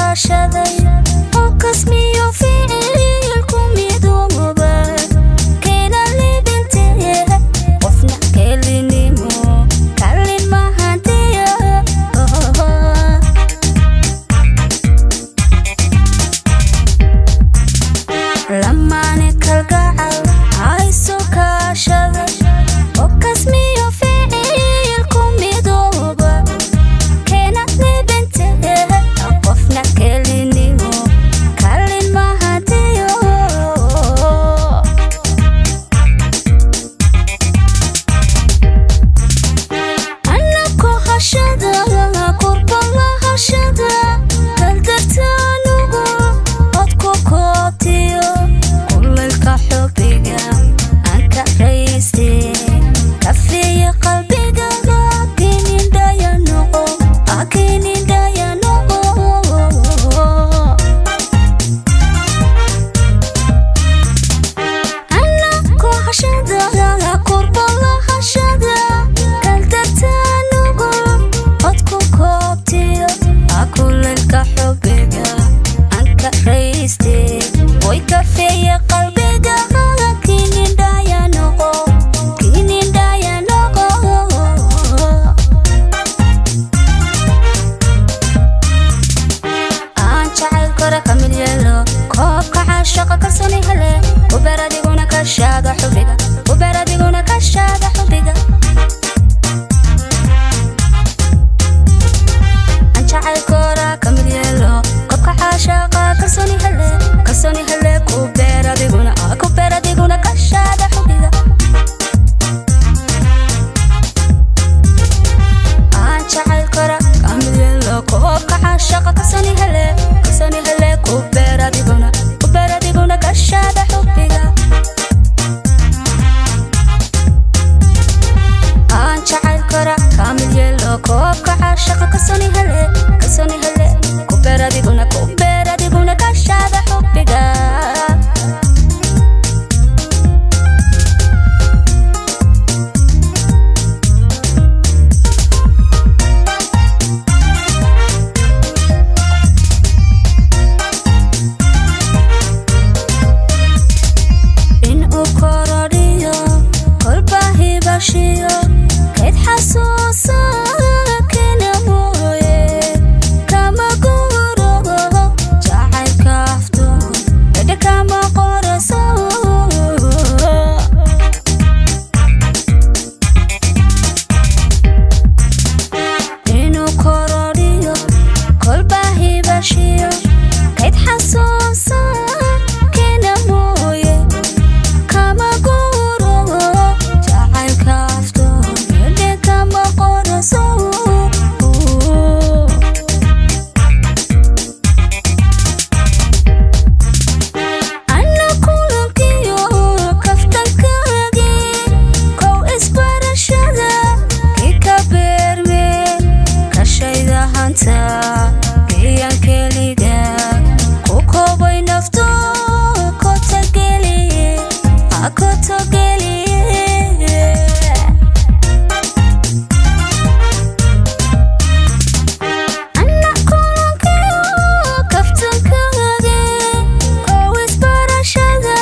kaashaday oo kasmiyo ficilku midooba keena libintee qofna kelinimo kalin mahantiya lamaane kalgacal hayso kaashaday oo kasmiyo ficilku midooba keena libintee qofna kelinimo kalin mahantiya anako hashada kurba la hashada kaldartaanugu odku koobtiyo kulalka xubiga aan ka raystay kafiya qalbiga akinindaya noqo anako hashada kurba la hashada kaldartaanugu odku koobtiyo kulalka xubiga aan ka raystay way kafiya qalbiga akinindaya noqo aan jacayl kora kamid yeelo koobka caashaqa kalsooni hele kuberadiguna kashaada xubiga kuberadiguna kashaada xubiga aan jacayl kora kamid yeelo koobka caashaqa kalsooni hele kuberadiguna kashaada xubiga aan jacayl kora kamid yeelo koobka caashaqa kalsooni hele kuberadiguna kashaada xubiga aan jacayl kora kamid yeelo koobka caashaqa kalsooni hele kuberadiguna kashaada xubiga inuu kororiyo kolba hibashiyo kayd xasuusa kena mooye kama guuro jacaylka afto dhadha kama qoraso inuu kororiyo kolba hibashiyo kayd xasuusa kena mooye kama guuro jacaylka afto dhadha kama qoraso anna kulankiyo kaftankaagii kow isbarashada kii ka beerme kashayda hanta geyan keliga ku koobay nafto kotageliye anna kulankiyo kaftankaagii kow isbarashada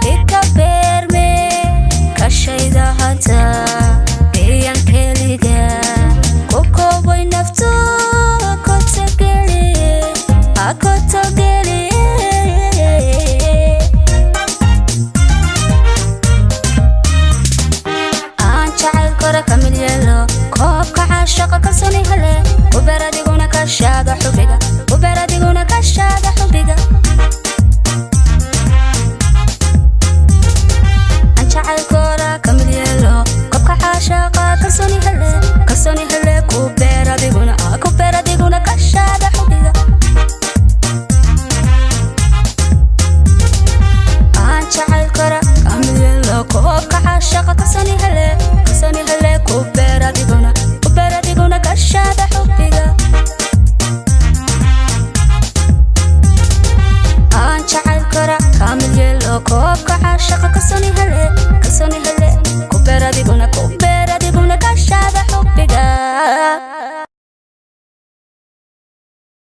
kii ka beerme kashayda hanta geyan keliga ku koobay nafto kotageliye aan jacayl kora kamid yeelo koobka caashaqa kalsooni hele kuberadiguna kashaada xubiga aan jacayl kora kamid yeelo koobka caashaqa kalsooni hele kuberadiguna kashaada xubiga aan jacayl kora kamid yeelo koobka caashaqa kalsooni hele kuberadiguna kashaada xubiga aan jacayl kora kamid yeelo koobka